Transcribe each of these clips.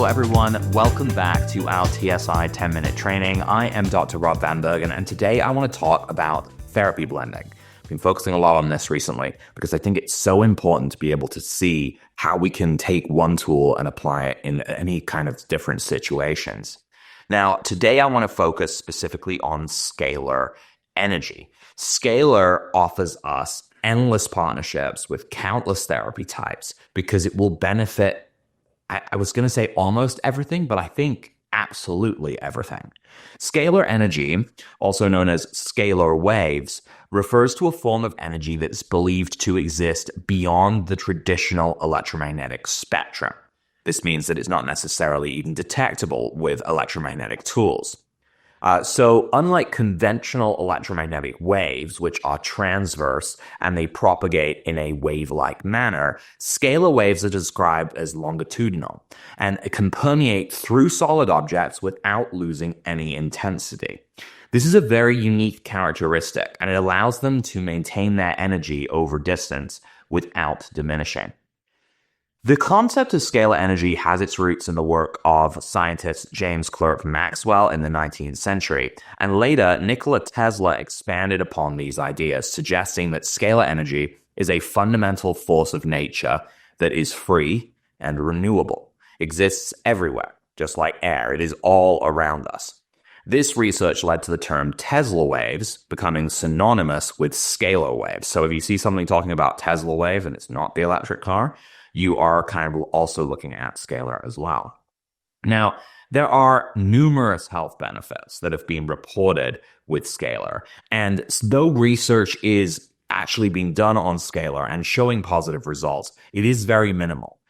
Hello, everyone. Welcome back to our TSI 10-minute training. I am Dr. Rob Vanbergen, and today I want to talk about therapy blending. I've been focusing a lot on this recently because I think it's so important to be able to see how we can take one tool and apply it in any kind of different situations. Now, today I want to focus specifically on scalar energy. Scalar offers us endless partnerships with countless therapy types because it will benefit, I was going to say almost everything, but I think absolutely everything. Scalar energy, also known as scalar waves, refers to a form of energy that's believed to exist beyond the traditional electromagnetic spectrum. This means that it's not necessarily even detectable with electromagnetic tools. So unlike conventional electromagnetic waves, which are transverse and they propagate in a wave-like manner, scalar waves are described as longitudinal and can permeate through solid objects without losing any intensity. This is a very unique characteristic, and it allows them to maintain their energy over distance without diminishing. The concept of scalar energy has its roots in the work of scientist James Clerk Maxwell in the 19th century, and later Nikola Tesla expanded upon these ideas, suggesting that scalar energy is a fundamental force of nature that is free and renewable, exists everywhere, just like air. It is all around us. This research led to the term Tesla waves becoming synonymous with scalar waves. So if you see something talking about Tesla wave and it's not the electric car, you are kind of also looking at scalar as well. Now, there are numerous health benefits that have been reported with scalar. And though research is actually being done on scalar and showing positive results, it is very minimal.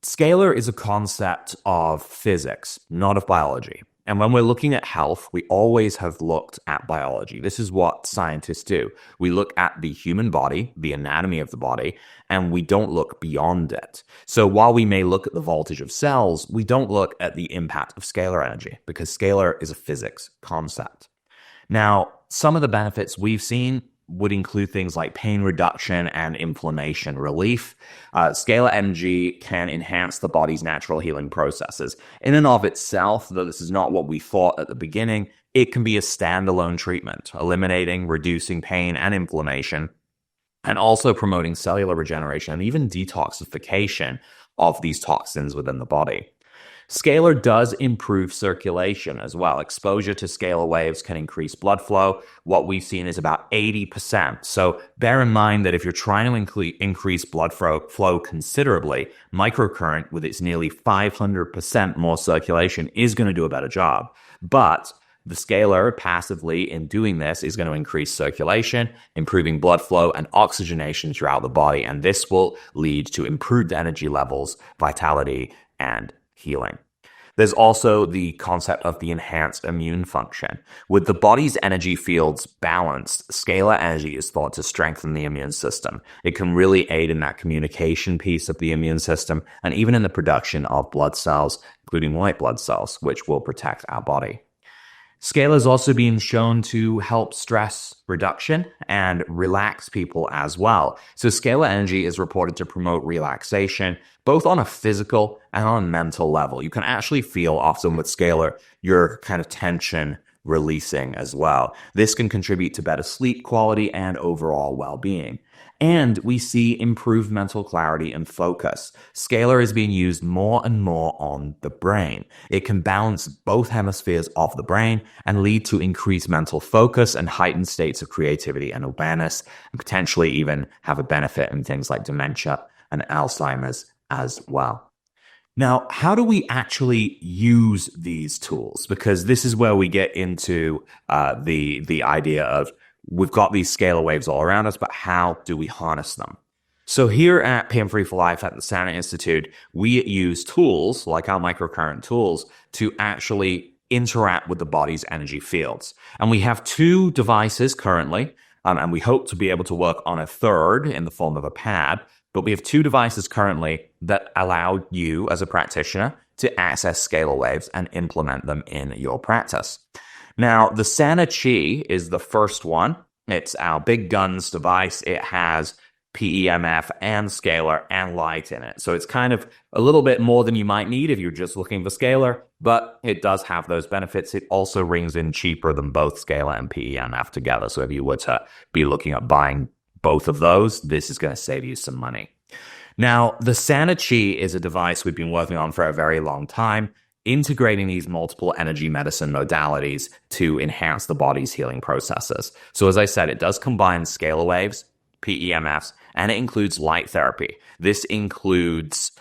Scalar is a concept of physics, not of biology. And when we're looking at health, we always have looked at biology. This is what scientists do. We look at the human body, the anatomy of the body, and we don't look beyond it. So while we may look at the voltage of cells, we don't look at the impact of scalar energy because scalar is a physics concept. Now, some of the benefits we've seen would include things like pain reduction and inflammation relief. Scalar energy can enhance the body's natural healing processes. In and of itself, though this is not what we thought at the beginning, it can be a standalone treatment, eliminating, reducing pain and inflammation, and also promoting cellular regeneration and even detoxification of these toxins within the body. Scalar does improve circulation as well. Exposure to scalar waves can increase blood flow. What we've seen is about 80%. So bear in mind that if you're trying to increase blood flow considerably, microcurrent with its nearly 500% more circulation is going to do a better job. But the scalar passively in doing this is going to increase circulation, improving blood flow and oxygenation throughout the body. And this will lead to improved energy levels, vitality, and healing. There's also the concept of the enhanced immune function. With the body's energy fields balanced, scalar energy is thought to strengthen the immune system. It can really aid in that communication piece of the immune system and even in the production of blood cells, including white blood cells, which will protect our body. Scalar is also being shown to help stress reduction and relax people as well. So scalar energy is reported to promote relaxation, both on a physical and on a mental level. You can actually feel often with scalar your kind of tension releasing as well. This can contribute to better sleep quality and overall well-being. And we see improved mental clarity and focus. Scalar is being used more and more on the brain. It can balance both hemispheres of the brain and lead to increased mental focus and heightened states of creativity and awareness, and potentially even have a benefit in things like dementia and Alzheimer's as well. Now, how do we actually use these tools? Because this is where we get into the idea of we've got these scalar waves all around us, but how do we harness them? So here at PM Free for Life at the Standard Institute, we use tools like our microcurrent tools to actually interact with the body's energy fields. And we have two devices currently, and we hope to be able to work on a third in the form of a pad. But we have two devices currently that allow you as a practitioner to access scalar waves and implement them in your practice. Now, the Sana Chi is the first one. It's our big guns device. It has PEMF and scalar and light in it. So it's kind of a little bit more than you might need if you're just looking for scalar, but it does have those benefits. It also rings in cheaper than both scalar and PEMF together. So if you were to be looking at buying both of those, this is going to save you some money. Now, the Sanachi is a device we've been working on for a very long time, integrating these multiple energy medicine modalities to enhance the body's healing processes. So as I said, it does combine scalar waves, PEMFs, and it includes light therapy. This includes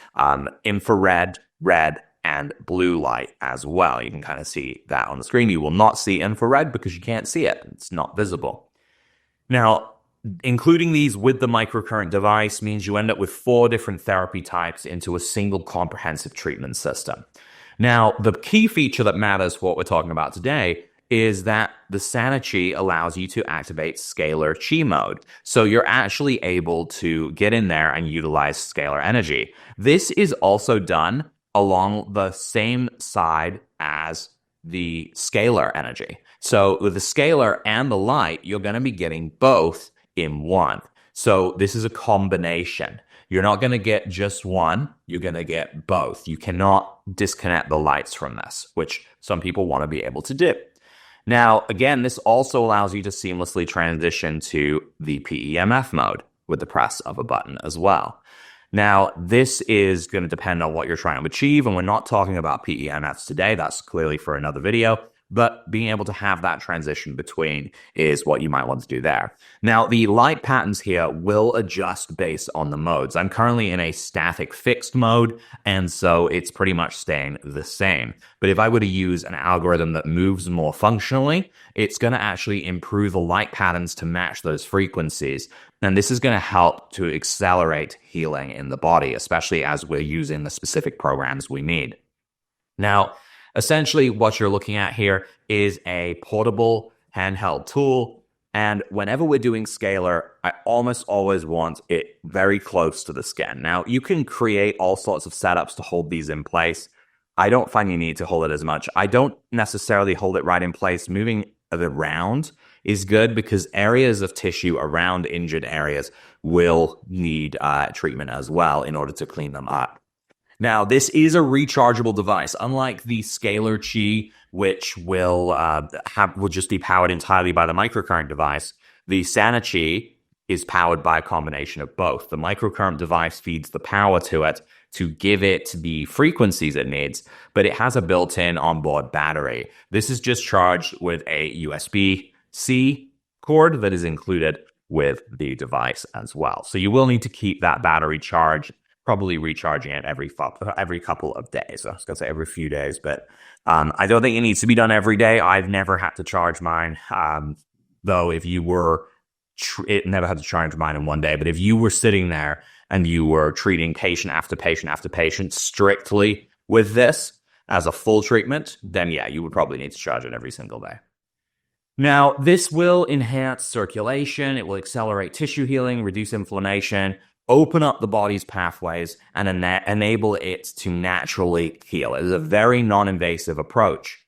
infrared, red, and blue light as well. You can kind of see that on the screen. You will not see infrared because you can't see it. It's not visible. Now, including these with the microcurrent device means you end up with 4 different therapy types into a single comprehensive treatment system. Now, the key feature that matters for what we're talking about today is that the Sanachi allows you to activate scalar chi mode. So you're actually able to get in there and utilize scalar energy. This is also done along the same side as the scalar energy. So with the scalar and the light, you're going to be getting both in one. So this is a combination. You're not going to get just one, you're going to get both. You cannot disconnect the lights from this, which some people want to be able to do. Now, again, this also allows you to seamlessly transition to the PEMF mode with the press of a button as well. Now, this is going to depend on what you're trying to achieve, and we're not talking about PEMFs today. That's clearly for another video. But being able to have that transition between is what you might want to do there. Now, the light patterns here will adjust based on the modes. I'm currently in a static fixed mode, and so it's pretty much staying the same. But if I were to use an algorithm that moves more functionally, it's going to actually improve the light patterns to match those frequencies. And this is going to help to accelerate healing in the body, especially as we're using the specific programs we need. Now, essentially, what you're looking at here is a portable handheld tool. And whenever we're doing scalar, I almost always want it very close to the skin. Now, you can create all sorts of setups to hold these in place. I don't find you need to hold it as much. I don't necessarily hold it right in place. Moving it around is good because areas of tissue around injured areas will need treatment as well in order to clean them up. Now, this is a rechargeable device, unlike the Scalar Chi, which will just be powered entirely by the microcurrent device. The Sanachi is powered by a combination of both. The microcurrent device feeds the power to it to give it the frequencies it needs, but it has a built-in onboard battery. This is just charged with a USB-C cord that is included with the device as well. So you will need to keep that battery charged, probably recharging it every couple of days. I was going to say every few days, but I don't think it needs to be done every day. I've never had to charge mine, though if you were, it never had to charge mine in one day, but if you were sitting there and you were treating patient after patient after patient strictly with this as a full treatment, then yeah, you would probably need to charge it every single day. Now, this will enhance circulation, it will accelerate tissue healing, reduce inflammation, open up the body's pathways, and enable it to naturally heal. It is a very non-invasive approach.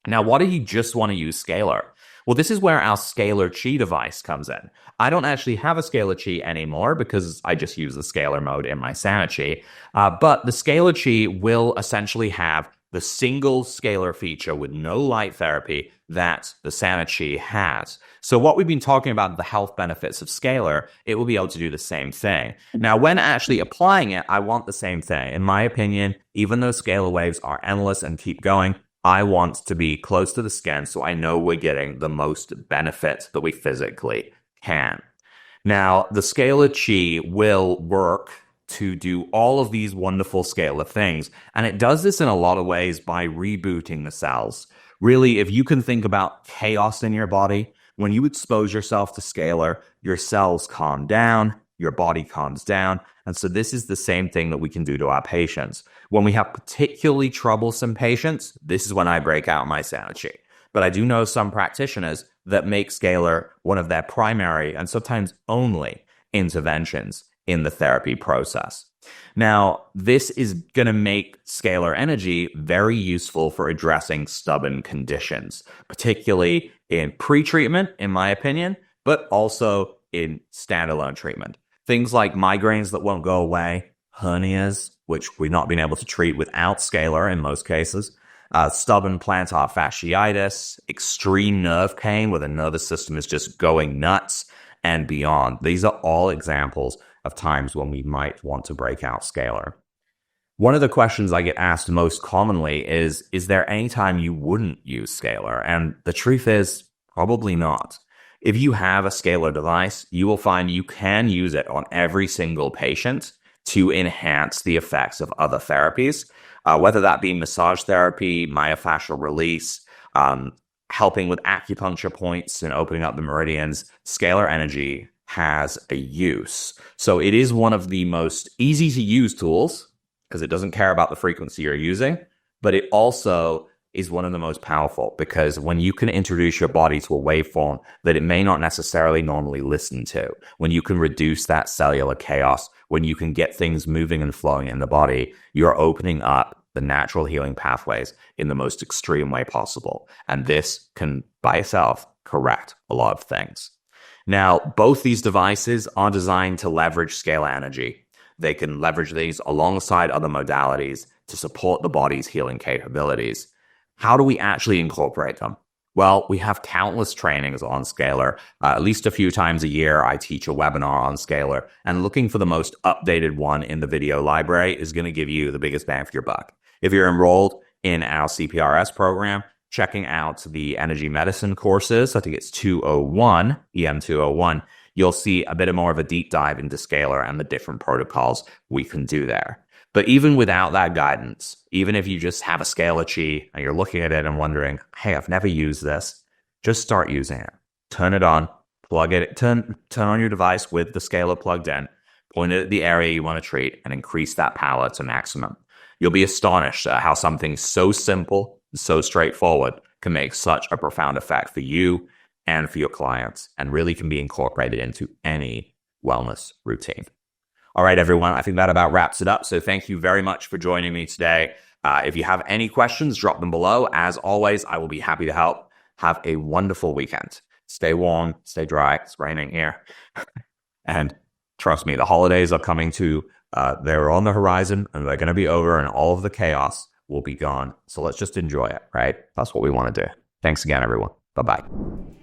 Now, why do you just want to use scalar? Well, this is where our Scalar Chi device comes in. I don't actually have a Scalar Chi anymore because I just use the scalar mode in my Sanachi. But the Scalar Chi will essentially have the single scalar feature with no light therapy that the Sanachi has. So what we've been talking about, the health benefits of scalar, it will be able to do the same thing. Now, when actually applying it, I want the same thing. In my opinion, even though scalar waves are endless and keep going, I want to be close to the skin so I know we're getting the most benefit that we physically can. Now, the Scalar Chi will work to do all of these wonderful scalar things, and it does this in a lot of ways by rebooting the cells. Really, if you can think about chaos in your body, when you expose yourself to scalar, your cells calm down, your body calms down, and so this is the same thing that we can do to our patients. When we have particularly troublesome patients, this is when I break out my Sanachi. But I do know some practitioners that make scalar one of their primary and sometimes only interventions in the therapy process. Now, this is going to make scalar energy very useful for addressing stubborn conditions, particularly in pre-treatment, in my opinion, but also in standalone treatment. Things like migraines that won't go away, hernias, which we've not been able to treat without Scalar in most cases, stubborn plantar fasciitis, extreme nerve pain where the nervous system is just going nuts, and beyond. These are all examples of times when we might want to break out Scalar. One of the questions I get asked most commonly is there any time you wouldn't use Scalar? And the truth is, probably not. If you have a Scalar device, you will find you can use it on every single patient to enhance the effects of other therapies, whether that be massage therapy, myofascial release, helping with acupuncture points and opening up the meridians. Scalar energy has a use. So it is one of the most easy to use tools because it doesn't care about the frequency you're using, but it also is one of the most powerful because when you can introduce your body to a waveform that it may not necessarily normally listen to, when you can reduce that cellular chaos, when you can get things moving and flowing in the body, you're opening up the natural healing pathways in the most extreme way possible. And this can, by itself, correct a lot of things. Now, both these devices are designed to leverage scalar energy. They can leverage these alongside other modalities to support the body's healing capabilities. How do we actually incorporate them? Well, we have countless trainings on Scalar. At least a few times a year, I teach a webinar on Scalar, and looking for the most updated one in the video library is going to give you the biggest bang for your buck. If you're enrolled in our CPRS program, checking out the energy medicine courses, I think it's 201, EM 201, you'll see a bit more of a deep dive into Scalar and the different protocols we can do there. But even without that guidance, even if you just have a Scalar Chi and you're looking at it and wondering, hey, I've never used this, just start using it. Turn it on, plug it, turn on your device with the Scalar plugged in, point it at the area you want to treat, and increase that power to maximum. You'll be astonished at how something so simple, so straightforward can make such a profound effect for you and for your clients, and really can be incorporated into any wellness routine. All right, everyone, I think that about wraps it up. So thank you very much for joining me today. If you have any questions, drop them below. As always, I will be happy to help. Have a wonderful weekend. Stay warm, stay dry. It's raining here. And trust me, the holidays are coming too. They're on the horizon and they're going to be over and all of the chaos will be gone. So let's just enjoy it, right? That's what we want to do. Thanks again, everyone. Bye-bye.